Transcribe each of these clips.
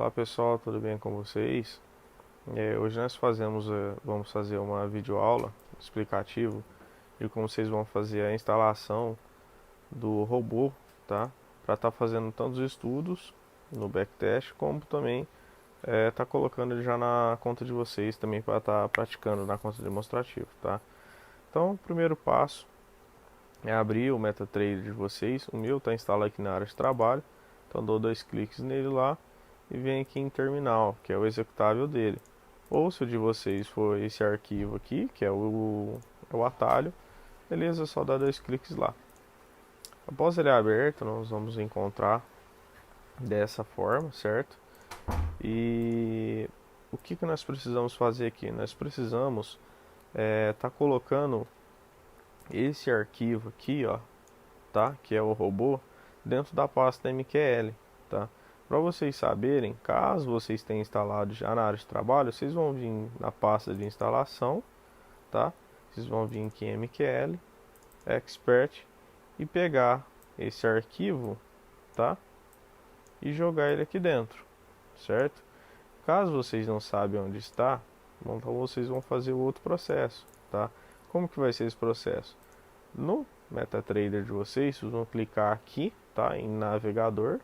Olá pessoal, tudo bem com vocês? Hoje nós vamos fazer uma videoaula explicativo de como vocês vão fazer a instalação do robô, tá? Para estar fazendo tanto os estudos no backtest, como também tá colocando ele já na conta de vocês também para estar praticando na conta demonstrativa, tá? Então, o primeiro passo é abrir o MetaTrader de vocês. O meu está instalado aqui na área de trabalho, então dou dois cliques nele lá e vem aqui em terminal, que é o executável dele. Ou se o de vocês for esse arquivo aqui, que é o atalho, beleza, só dá dois cliques lá. Após ele aberto, nós vamos encontrar dessa forma, certo? E o que nós precisamos fazer aqui? Nós precisamos tá colocando esse arquivo aqui, ó, tá? Que é o robô, dentro da pasta MQL, tá? Para vocês saberem, caso vocês tenham instalado já na área de trabalho, vocês vão vir na pasta de instalação, tá? Vocês vão vir aqui em MQL, Expert e pegar esse arquivo, tá? E jogar ele aqui dentro, certo? Caso vocês não sabem onde está, então vocês vão fazer o outro processo, tá? Como que vai ser esse processo? No MetaTrader de vocês vão clicar aqui, tá? Em navegador.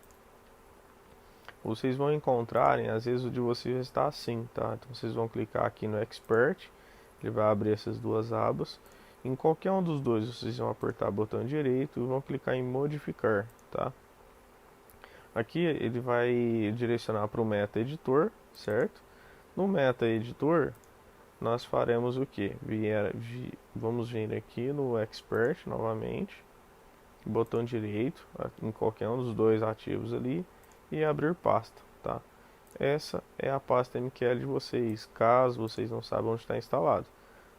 Vocês vão encontrarem, às vezes o de vocês está assim, tá? Então vocês vão clicar aqui no Expert, ele vai abrir essas duas abas. Em qualquer um dos dois, vocês vão apertar o botão direito e vão clicar em modificar, tá? Aqui ele vai direcionar para o Meta Editor, certo? No Meta Editor, nós faremos o que? Vamos vir aqui no Expert novamente, botão direito em qualquer um dos dois ativos ali e abrir pasta, tá? Essa é a pasta MQL de vocês, caso vocês não saibam onde está instalado.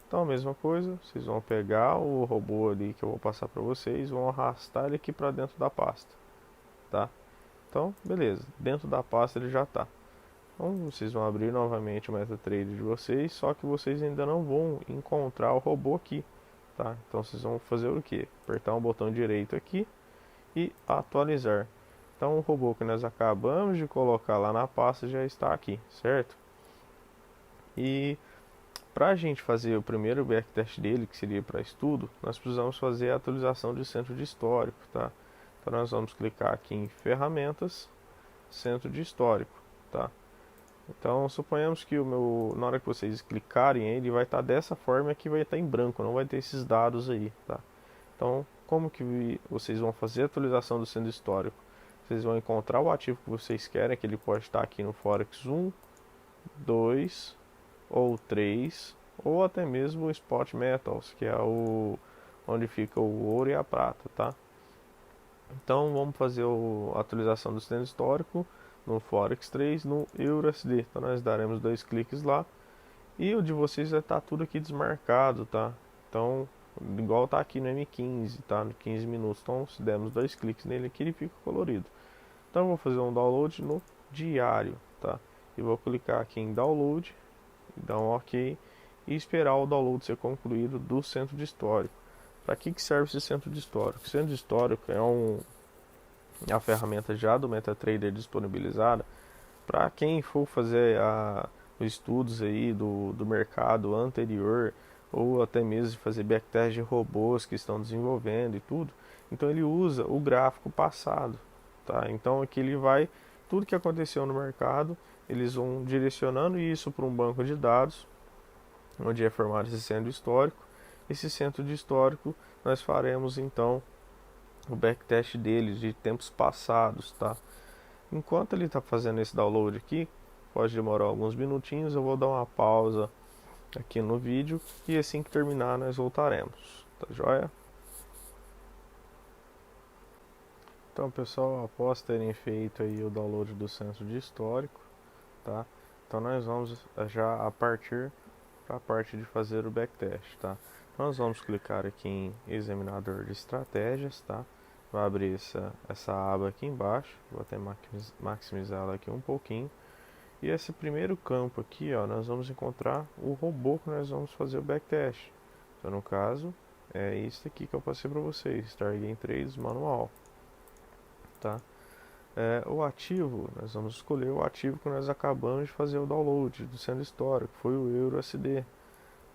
Então a mesma coisa, vocês vão pegar o robô ali que eu vou passar para vocês, vão arrastar ele aqui para dentro da pasta, tá? Então, beleza, dentro da pasta ele já está. Então vocês vão abrir novamente o MetaTrader de vocês, só que vocês ainda não vão encontrar o robô aqui, tá? Então vocês vão fazer o que? Apertar o botão direito aqui e atualizar. Então o robô que nós acabamos de colocar lá na pasta já está aqui, certo? E para a gente fazer o primeiro backtest dele, que seria para estudo, nós precisamos fazer a atualização de centro de histórico, tá? Então nós vamos clicar aqui em ferramentas, centro de histórico, tá? Então suponhamos que na hora que vocês clicarem ele vai estar dessa forma, aqui vai estar em branco, não vai ter esses dados aí, tá? Então como que vocês vão fazer a atualização do centro histórico? Vocês vão encontrar o ativo que vocês querem, que ele pode estar aqui no Forex 1, 2 ou 3, ou até mesmo o Spot Metals, que é onde fica o ouro e a prata, tá? Então vamos fazer a atualização do centro histórico no Forex 3, no EURUSD. Então nós daremos dois cliques lá e o de vocês vai estar tudo aqui desmarcado, tá? Então, igual tá aqui no M15, tá? No 15 minutos. Então, se dermos dois cliques nele aqui, ele fica colorido. Então, eu vou fazer um download no diário, tá? E vou clicar aqui em download, dar um OK e esperar o download ser concluído do centro de histórico. Para que serve esse centro de histórico? O centro de histórico é a ferramenta já do MetaTrader disponibilizada para quem for fazer os estudos aí do mercado anterior, ou até mesmo fazer backtest de robôs que estão desenvolvendo e tudo. Então ele usa o gráfico passado, tá? Então aqui ele vai, tudo que aconteceu no mercado, eles vão direcionando isso para um banco de dados, onde é formado esse centro histórico. Esse centro de histórico nós faremos então o backtest deles de tempos passados, tá? Enquanto ele está fazendo esse download aqui, pode demorar alguns minutinhos, eu vou dar uma pausa aqui no vídeo e assim que terminar nós voltaremos, tá joia? Então pessoal, após terem feito aí o download do centro de histórico, tá? Então nós vamos já a partir para a parte de fazer o backtest, tá? Nós vamos clicar aqui em examinador de estratégias, tá? Vai abrir essa aba aqui embaixo, vou até maximizar ela aqui um pouquinho. E esse primeiro campo aqui, ó, nós vamos encontrar o robô que nós vamos fazer o backtest. Então, no caso, é isso aqui que eu passei para vocês, Stargame Trades Manual, tá? O ativo, nós vamos escolher o ativo que nós acabamos de fazer o download do centro histórico, que foi o EURUSD.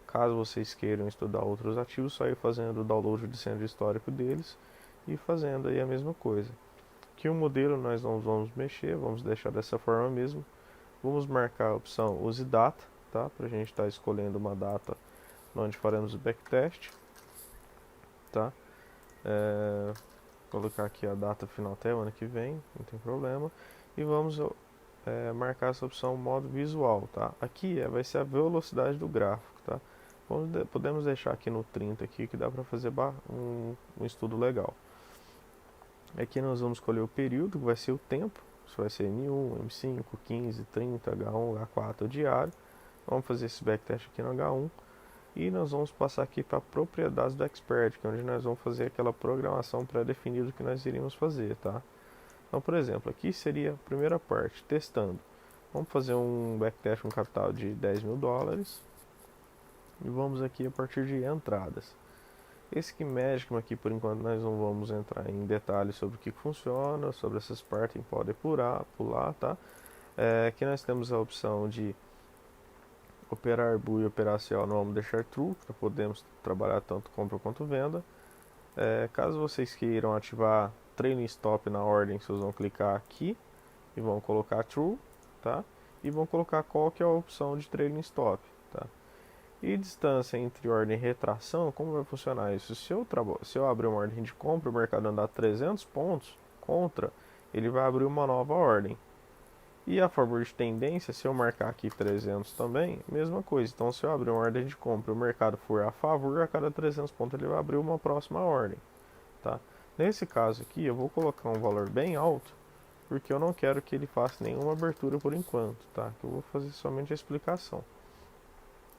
Caso vocês queiram estudar outros ativos, só ir fazendo o download do centro histórico deles e fazendo aí a mesma coisa. Aqui o modelo nós não vamos mexer, vamos deixar dessa forma mesmo. Vamos marcar a opção use data, tá? Para a gente estar escolhendo uma data onde faremos o backtest, tá? Colocar aqui a data final até o ano que vem, não tem problema. E vamos marcar essa opção modo visual, tá? Aqui vai ser a velocidade do gráfico, tá? Podemos deixar aqui no 30 aqui, que dá para fazer um estudo legal. Aqui nós vamos escolher o período, que vai ser o tempo. Isso vai ser M1, M5, 15, 30, H1, H4 diário. Vamos fazer esse backtest aqui no H1. E nós vamos passar aqui para propriedades do Expert, que é onde nós vamos fazer aquela programação pré-definida que nós iríamos fazer, tá? Então, por exemplo, aqui seria a primeira parte, testando. Vamos fazer um backtest com capital de $10.000. E vamos aqui a partir de entradas. Esse Key Magic aqui, por enquanto, nós não vamos entrar em detalhes sobre o que funciona, sobre essas partes, pode pular, tá? Aqui nós temos a opção de operar bull e operacional, não vamos deixar true, para podermos trabalhar tanto compra quanto venda. Caso vocês queiram ativar trailing stop na ordem, vocês vão clicar aqui e vão colocar true, tá? E vão colocar qual que é a opção de trailing stop, tá? E distância entre ordem e retração, como vai funcionar isso? Se eu abrir uma ordem de compra, o mercado andar 300 pontos contra, ele vai abrir uma nova ordem. E a favor de tendência, se eu marcar aqui 300 também, mesma coisa. Então, se eu abrir uma ordem de compra e o mercado for a favor, a cada 300 pontos ele vai abrir uma próxima ordem, tá? Nesse caso aqui, eu vou colocar um valor bem alto, porque eu não quero que ele faça nenhuma abertura por enquanto, tá? Eu vou fazer somente a explicação.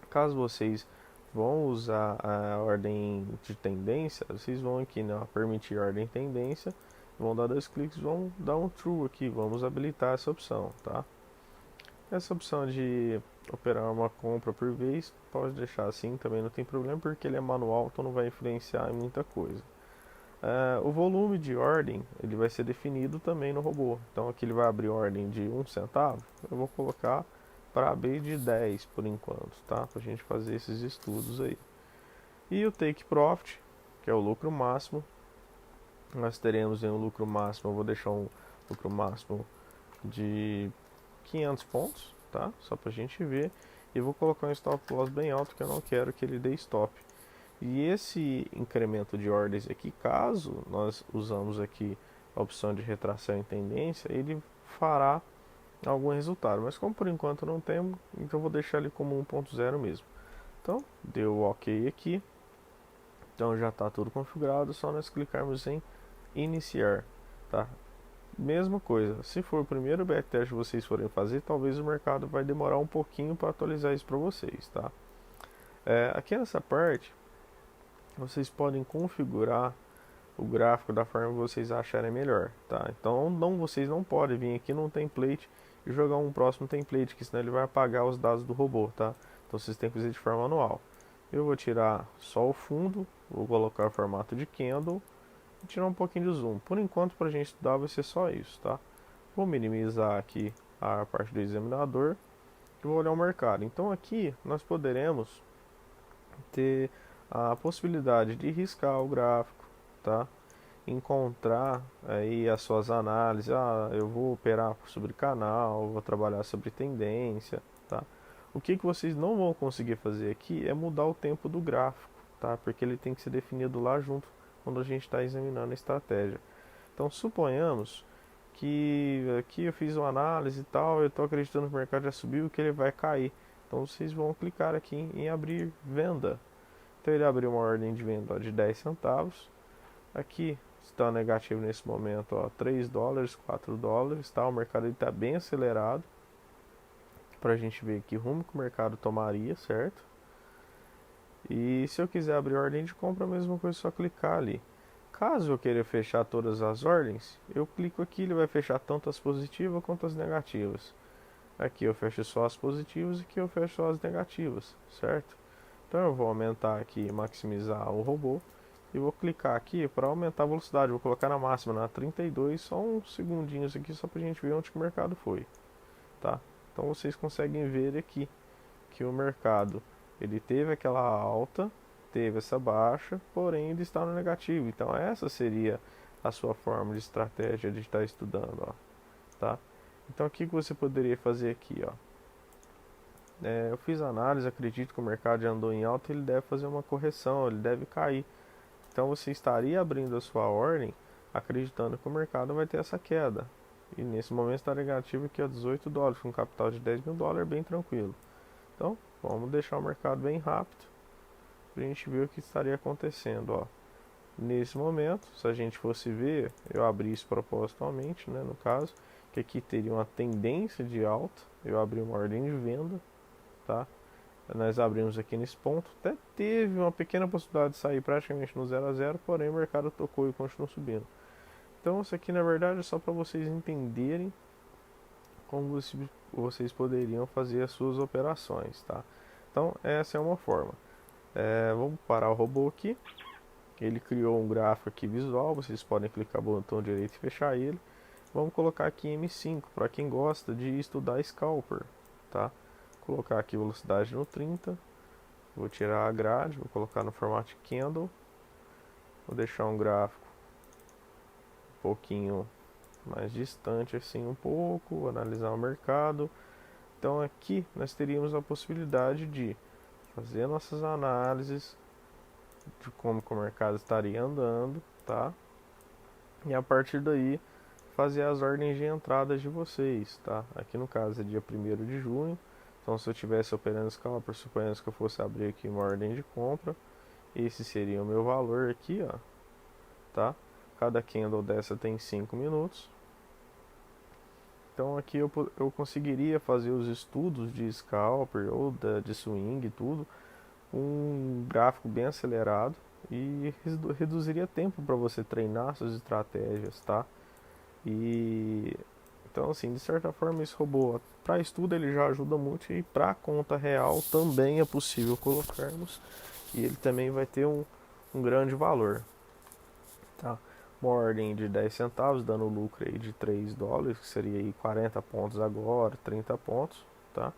Caso vocês vão usar a ordem de tendência, vocês vão aqui na permitir ordem tendência, vão dar 2 cliques, vão dar um true aqui, vamos habilitar essa opção, tá? Essa opção de operar uma compra por vez, pode deixar assim, também não tem problema, porque ele é manual, então não vai influenciar em muita coisa. O volume de ordem, ele vai ser definido também no robô, então aqui ele vai abrir ordem de 1 centavo, eu vou colocar para abrir de 10 por enquanto, tá? Para a gente fazer esses estudos aí. E o take profit, que é o lucro máximo, nós teremos em um lucro máximo, eu vou deixar um lucro máximo de 500 pontos, tá? Só para a gente ver. E vou colocar um stop loss bem alto, que eu não quero que ele dê stop. E esse incremento de ordens aqui, caso nós usamos aqui a opção de retração em tendência, ele fará algum resultado, mas como por enquanto não temos, então eu vou deixar ele como 1.0 mesmo. Então, deu ok aqui. Então já está tudo configurado, só nós clicarmos em iniciar, tá? Mesma coisa, se for o primeiro backtest que vocês forem fazer, talvez o mercado vai demorar um pouquinho para atualizar isso para vocês, tá? Aqui nessa parte, vocês podem configurar o gráfico da forma que vocês acharem melhor, tá? Então vocês não podem vir aqui num template e jogar um próximo template, que senão ele vai apagar os dados do robô, tá? Então vocês têm que fazer de forma manual. Eu vou tirar só o fundo, vou colocar o formato de candle e tirar um pouquinho de zoom. Por enquanto, para a gente estudar vai ser só isso, tá? Vou minimizar aqui a parte do examinador e vou olhar o mercado. Então aqui nós poderemos ter a possibilidade de riscar o gráfico, tá? Encontrar aí as suas análises. Eu vou operar sobre canal, vou trabalhar sobre tendência, tá? O que vocês não vão conseguir fazer aqui é mudar o tempo do gráfico, tá? Porque ele tem que ser definido lá junto quando a gente está examinando a estratégia. Então suponhamos que aqui eu fiz uma análise e tal, eu estou acreditando que o mercado já subiu, que ele vai cair. Então vocês vão clicar aqui em abrir venda. Então ele abriu uma ordem de venda de 10 centavos. Aqui está negativo nesse momento, ó, 3 dólares, 4 dólares, tá? O mercado está bem acelerado. Para a gente ver que rumo que o mercado tomaria, certo? E se eu quiser abrir ordem de compra, a mesma coisa, só clicar ali. Caso eu queira fechar todas as ordens, eu clico aqui, ele vai fechar tanto as positivas quanto as negativas. Aqui eu fecho só as positivas e aqui eu fecho só as negativas, certo? Então eu vou aumentar aqui, maximizar o robô. e vou clicar aqui para aumentar a velocidade. Vou colocar na máxima, na 32, só uns segundinhos aqui, só para a gente ver onde que o mercado foi, tá? Então vocês conseguem ver aqui que o mercado ele teve aquela alta, teve essa baixa, porém ele está no negativo. Então essa seria a sua forma de estratégia de estar estudando, ó, tá? Então o que você poderia fazer aqui, ó? Eu fiz análise, acredito que o mercado já andou em alta, ele deve fazer uma correção, ele deve cair. Então você estaria abrindo a sua ordem acreditando que o mercado vai ter essa queda. E nesse momento está negativo aqui a 18 dólares, com um capital de 10 mil dólares, bem tranquilo. Então vamos deixar o mercado bem rápido para a gente ver o que estaria acontecendo, ó. Nesse momento, se a gente fosse ver, eu abri isso propositalmente, né, no caso, que aqui teria uma tendência de alta, eu abri uma ordem de venda, tá? Nós abrimos aqui nesse ponto, até teve uma pequena possibilidade de sair praticamente no 0 a 0, porém o mercado tocou e continuou subindo. Então isso aqui na verdade é só para vocês entenderem como vocês poderiam fazer as suas operações, tá? Então essa é uma forma. Vamos parar o robô aqui. Ele criou um gráfico aqui visual, vocês podem clicar no botão direito e fechar ele. Vamos colocar aqui M5 para quem gosta de estudar scalper, tá? Vou colocar aqui velocidade no 30. Vou tirar a grade, vou colocar no formato de candle. Vou deixar um gráfico um pouquinho mais distante assim um pouco, analisar o mercado. Então aqui nós teríamos a possibilidade de fazer nossas análises de como que o mercado estaria andando, tá? E a partir daí fazer as ordens de entrada de vocês, tá? Aqui no caso é dia 1º de junho. Então se eu estivesse operando scalper, suponhamos que eu fosse abrir aqui uma ordem de compra, esse seria o meu valor aqui, ó, tá? Cada candle dessa tem 5 minutos. Então aqui eu conseguiria fazer os estudos de scalper ou de swing, tudo, um gráfico bem acelerado e reduziria tempo para você treinar suas estratégias, tá? E então assim, de certa forma esse robô para estudo ele já ajuda muito e para conta real também é possível colocarmos e ele também vai ter um grande valor, tá? Uma ordem de 10 centavos dando lucro aí de 3 dólares, que seria aí 40 pontos agora, 30 pontos, tá?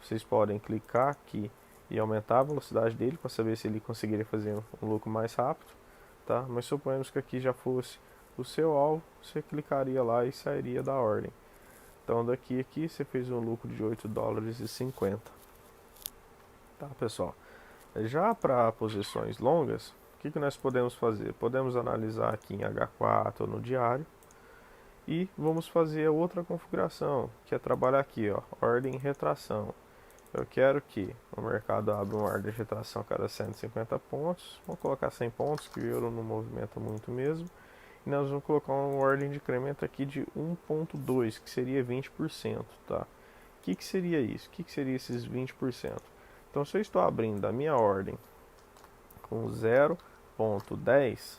Vocês podem clicar aqui e aumentar a velocidade dele para saber se ele conseguiria fazer um lucro mais rápido, tá? Mas suponhamos que aqui já fosse o seu alvo, você clicaria lá e sairia da ordem. Então daqui aqui você fez um lucro de 8 dólares e 50, tá, pessoal? Já para posições longas, o que nós podemos fazer? Podemos analisar aqui em H4 ou no diário e vamos fazer outra configuração, que é trabalhar aqui, ó, ordem e retração. Eu quero que o mercado abra uma ordem de retração a cada 150 pontos. Vamos colocar 100 pontos, que o euro não movimenta muito mesmo. E nós vamos colocar uma ordem de incremento aqui de 1.2, que seria 20%, tá? O que seria isso? O que seria esses 20%? Então, se eu estou abrindo a minha ordem com 0.10,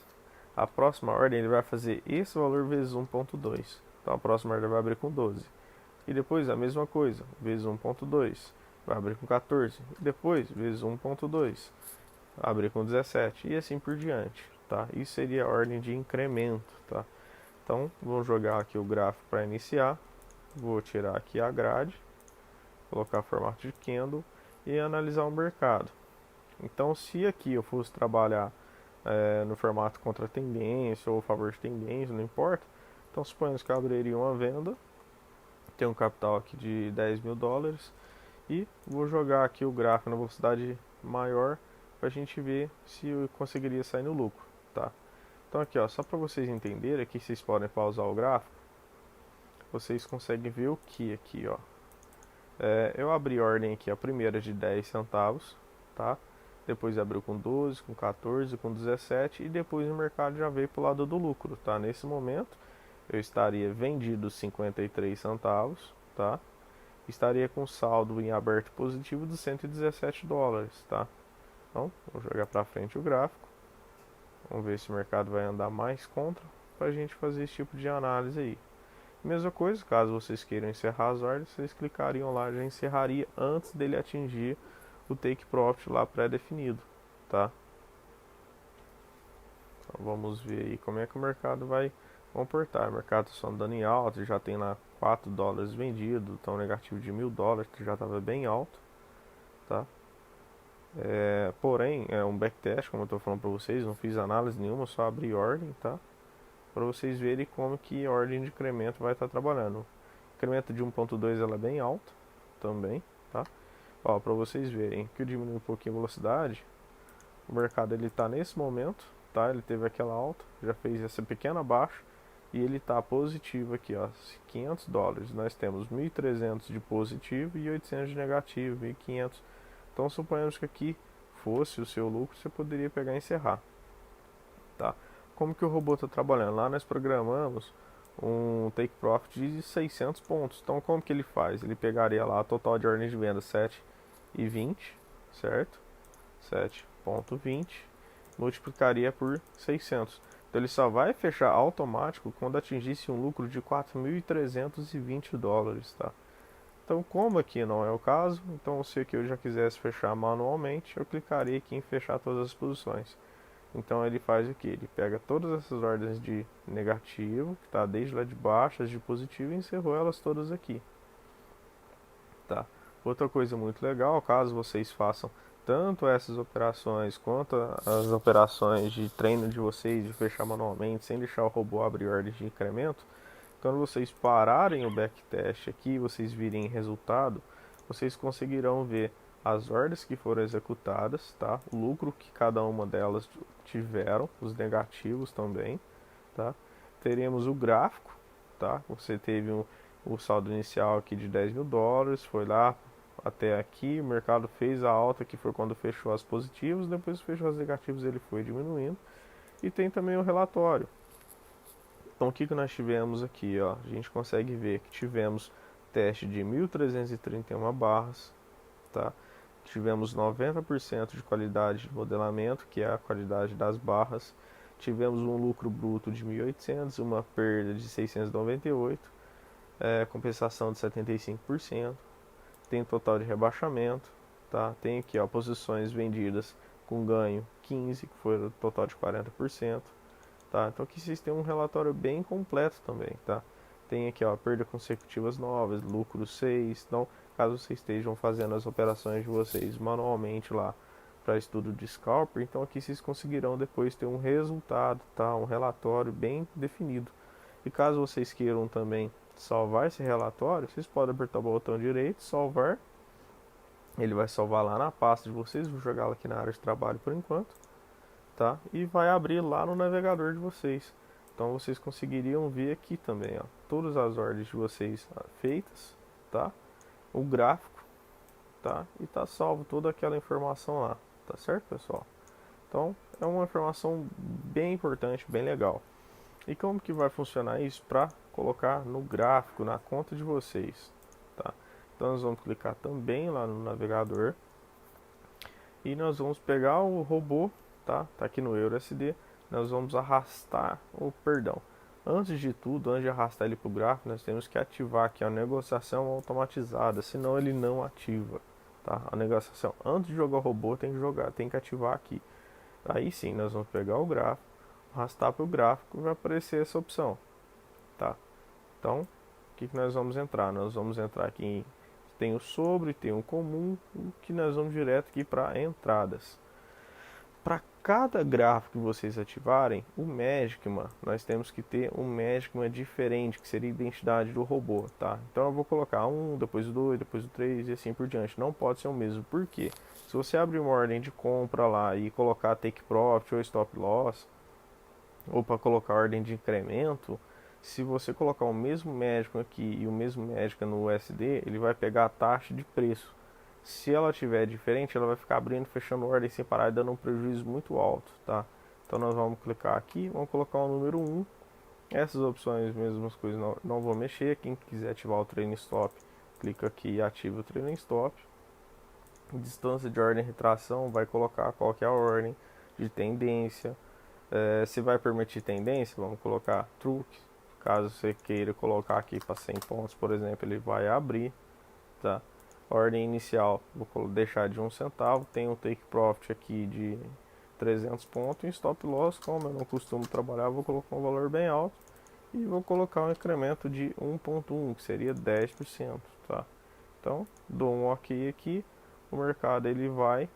a próxima ordem ele vai fazer esse valor vezes 1.2. Então, a próxima ordem vai abrir com 12. E depois a mesma coisa, vezes 1.2. Vai abrir com 14. E depois, vezes 1.2. Vai abrir com 17. E assim por diante, tá? Isso seria a ordem de incremento, tá? Então, vou jogar aqui o gráfico para iniciar. Vou tirar aqui a grade. Colocar formato de candle. E analisar o mercado. Então, se aqui eu fosse trabalhar no formato contra tendência ou favor de tendência, não importa. Então, suponhamos que eu abriria uma venda. Tem um capital aqui de 10 mil dólares. E vou jogar aqui o gráfico na velocidade maior para a gente ver se eu conseguiria sair no lucro, tá? Então aqui, ó, só para vocês entenderem, aqui vocês podem pausar o gráfico. Vocês conseguem ver o que aqui, ó. Eu abri a ordem aqui, a primeira de 10 centavos, tá? Depois abriu com 12, com 14, com 17 e depois o mercado já veio para o lado do lucro, tá? Nesse momento eu estaria vendido 53 centavos, tá? Estaria com saldo em aberto positivo de 117 dólares, tá? Então, vou jogar para frente o gráfico. Vamos ver se o mercado vai andar mais contra para a gente fazer esse tipo de análise aí. Mesma coisa, caso vocês queiram encerrar as ordens, vocês clicariam lá, já encerraria antes dele atingir o take profit lá pré-definido, tá? Então vamos ver aí como é que o mercado vai comportar. O mercado só andando em alta, já tem lá 4 dólares vendido, então negativo de 1.000 dólares, que já estava bem alto, tá? Porém, é um backtest, como eu estou falando para vocês, não fiz análise nenhuma, só abri ordem, tá? Para vocês verem como que a ordem de incremento vai estar trabalhando. O incremento de 1.2 ela é bem alta também, tá? Ó, para vocês verem que eu diminui um pouquinho a velocidade, o mercado ele está nesse momento, tá? Ele teve aquela alta, já fez essa pequena baixa e ele está positivo aqui, ó, 500 dólares. Nós temos 1.300 de positivo e 800 de negativo, 1.500. Então suponhamos que aqui fosse o seu lucro, você poderia pegar e encerrar, tá? Como que o robô está trabalhando? Lá nós programamos um take profit de 600 pontos. Então como que ele faz? Ele pegaria lá a total de ordens de venda 7,20, certo? 7,20 multiplicaria por 600. Então ele só vai fechar automático quando atingisse um lucro de 4.320 dólares, tá? Então, como aqui não é o caso, então se aqui eu já quisesse fechar manualmente, eu clicaria aqui em fechar todas as posições. Então ele faz o que? Ele pega todas essas ordens de negativo, que está desde lá de baixo, as de positivo, e encerrou elas todas aqui, tá? Outra coisa muito legal, caso vocês façam tanto essas operações quanto as operações de treino de vocês, de fechar manualmente, sem deixar o robô abrir ordens de incremento, quando vocês pararem o backtest aqui, vocês virem resultado, vocês conseguirão ver as ordens que foram executadas, tá? O lucro que cada uma delas tiveram, os negativos também, tá? Teremos o gráfico, tá? Você teve o saldo inicial aqui de 10.000 dólares, foi lá até aqui, o mercado fez a alta, que foi quando fechou as positivas, depois fechou as negativas, ele foi diminuindo. E tem também o relatório. Então o que nós tivemos aqui, ó? A gente consegue ver que tivemos teste de 1.331 barras, tá? Tivemos 90% de qualidade de modelamento, que é a qualidade das barras. Tivemos um lucro bruto de 1.800, uma perda de 698, compensação de 75%. Tem total de rebaixamento, tá? Tem aqui, ó, posições vendidas com ganho 15, que foi o total de 40%. Tá? Então aqui vocês têm um relatório bem completo também, tá? Tem aqui, ó, perda consecutivas novas, lucro 6. Então, caso vocês estejam fazendo as operações de vocês manualmente lá para estudo de scalper, então aqui vocês conseguirão depois ter um resultado, tá? Um relatório bem definido. E caso vocês queiram também salvar esse relatório, vocês podem apertar o botão direito, salvar. Ele vai salvar lá na pasta de vocês, vou jogá-lo aqui na área de trabalho por enquanto, tá? E vai abrir lá no navegador de vocês. Então vocês conseguiriam ver aqui também, ó, todas as ordens de vocês feitas, tá? O gráfico, tá? E tá salvo toda aquela informação lá, tá certo, pessoal? Então é uma informação bem importante, bem legal. E como que vai funcionar isso para colocar no gráfico, na conta de vocês, tá? Então nós vamos clicar também lá no navegador e nós vamos pegar o robô, tá? Tá aqui no EURUSD, nós vamos arrastar perdão. Antes de tudo, antes de arrastar ele para o gráfico, nós temos que ativar aqui a negociação automatizada, senão ele não ativa, tá? A negociação antes de jogar o robô tem que jogar, tem que ativar aqui. Aí sim, nós vamos pegar o gráfico, arrastar para o gráfico e vai aparecer essa opção, tá? Então, o que nós vamos entrar? Nós vamos entrar aqui em tem o sobre, tem o comum, que nós vamos direto aqui para entradas. Para cada gráfico que vocês ativarem, o Magicman, nós temos que ter um Magicman diferente, que seria a identidade do robô, tá? Então eu vou colocar um, depois o 2, depois o 3 e assim por diante. Não pode ser o mesmo, por quê? Se você abrir uma ordem de compra lá e colocar take profit ou stop loss, ou para colocar ordem de incremento, se você colocar o mesmo Magicman aqui e o mesmo Magicman no USD, ele vai pegar a taxa de preço. Se ela tiver diferente, ela vai ficar abrindo e fechando ordem sem parar e dando um prejuízo muito alto, tá? Então nós vamos clicar aqui, vamos colocar o número 1. Essas opções, mesmas coisas, não vou mexer. Quem quiser ativar o trailing stop, clica aqui e ativa o trailing stop. Distância de ordem e retração, vai colocar qual que é a ordem de tendência. Se vai permitir tendência, vamos colocar truque. Caso você queira colocar aqui para 100 pontos, por exemplo, ele vai abrir, tá? Ordem inicial, vou deixar de 1 centavo. Tem um take profit aqui de 300 pontos. Em stop loss, como eu não costumo trabalhar, vou colocar um valor bem alto e vou colocar um incremento de 1.1, que seria 10%, tá? Então, dou um OK aqui, o mercado ele vai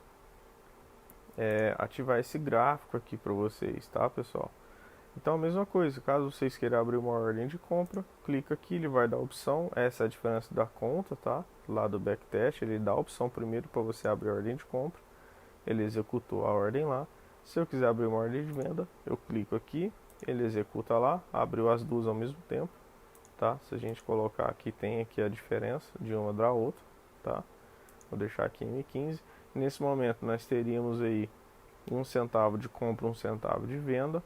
ativar esse gráfico aqui para vocês, tá, pessoal? Então, a mesma coisa, caso vocês queiram abrir uma ordem de compra, clica aqui, ele vai dar a opção, essa é a diferença da conta, tá? Lá do backtest, ele dá a opção primeiro para você abrir a ordem de compra, ele executou a ordem lá. Se eu quiser abrir uma ordem de venda, eu clico aqui, ele executa lá, abriu as duas ao mesmo tempo, tá? Se a gente colocar aqui, tem aqui a diferença de uma da outra, tá? Vou deixar aqui em 15. Nesse momento nós teríamos aí 1 centavo de compra, 1 centavo de venda,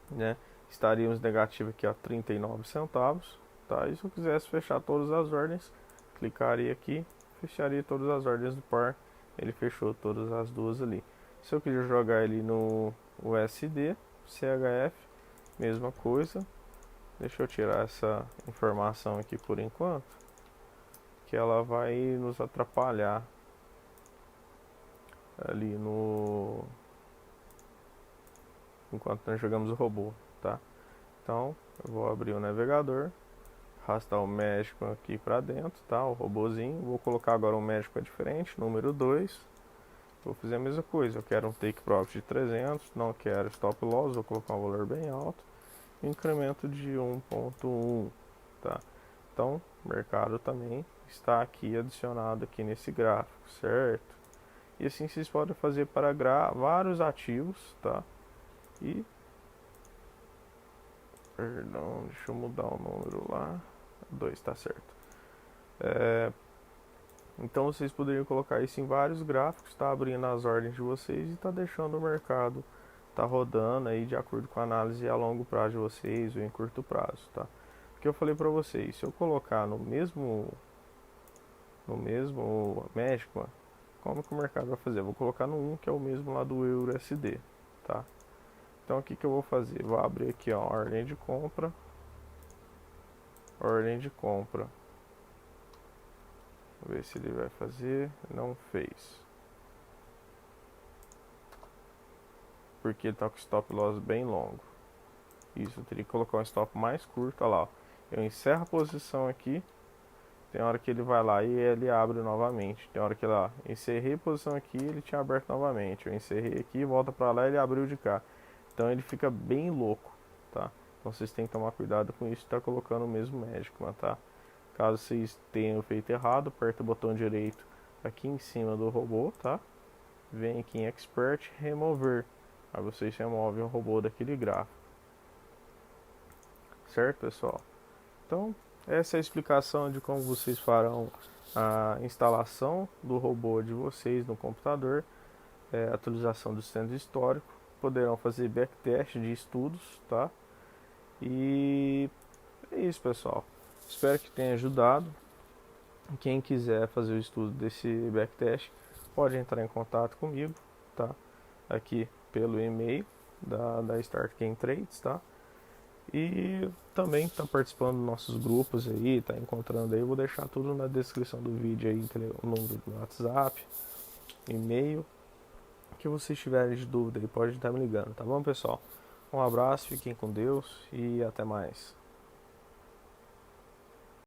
né? Estaríamos negativo aqui a 39 centavos, tá? E se eu quisesse fechar todas as ordens, clicaria aqui, fecharia todas as ordens do par, ele fechou todas as duas ali. Se eu quiser jogar ele no USD, CHF, mesma coisa. Deixa eu tirar essa informação aqui por enquanto, que ela vai nos atrapalhar ali no enquanto nós jogamos o robô, tá? Então, eu vou abrir o navegador, arrastar o México aqui para dentro, tá? O robozinho. Vou colocar agora um México diferente, número 2. Vou fazer a mesma coisa. Eu quero um take profit de 300, não quero stop loss, vou colocar um valor bem alto. Incremento de 1.1, tá? Então, o mercado também está aqui adicionado aqui nesse gráfico, certo? E assim vocês podem fazer para vários ativos, tá? E perdão, deixa eu mudar o número lá. 2 tá certo. Então vocês poderiam colocar isso em vários gráficos, tá abrindo as ordens de vocês e tá deixando o mercado tá rodando aí de acordo com a análise a longo prazo de vocês ou em curto prazo, tá? Porque eu falei para vocês, se eu colocar no mesmo México, como que o mercado vai fazer? Eu vou colocar no 1, que é o mesmo lá do Euro SD, tá? Então o que eu vou fazer? Vou abrir aqui, ó, ordem de compra. Ordem de compra. Vou ver se ele vai fazer. Não fez. Porque ele tá com stop loss bem longo. Isso, eu teria que colocar um stop mais curto. Olha lá, ó. Eu encerro a posição aqui. Tem hora que ele vai lá e ele abre novamente. Tem hora que lá, encerrei a posição aqui, ele tinha aberto novamente. Eu encerrei aqui, volta pra lá e ele abriu de cá. Então ele fica bem louco, tá? Então vocês têm que tomar cuidado com isso, tá colocando o mesmo médico, tá? Caso vocês tenham feito errado, aperta o botão direito aqui em cima do robô, tá? Vem aqui em Expert, remover. Aí vocês removem o robô daquele gráfico. Certo, pessoal? Então, essa é a explicação de como vocês farão a instalação do robô de vocês no computador, atualização do sistema histórico, poderão fazer backtest de estudos, tá? E é isso, pessoal. Espero que tenha ajudado. Quem quiser fazer o estudo desse backtest pode entrar em contato comigo, tá? Aqui pelo e-mail da Start Game Trades, tá? E também tá participando dos nossos grupos aí, tá encontrando aí. Eu vou deixar tudo na descrição do vídeo aí, o número do WhatsApp, e-mail. Que vocês tiverem de dúvida aí, pode estar me ligando, tá bom, pessoal? Um abraço, fiquem com Deus e até mais.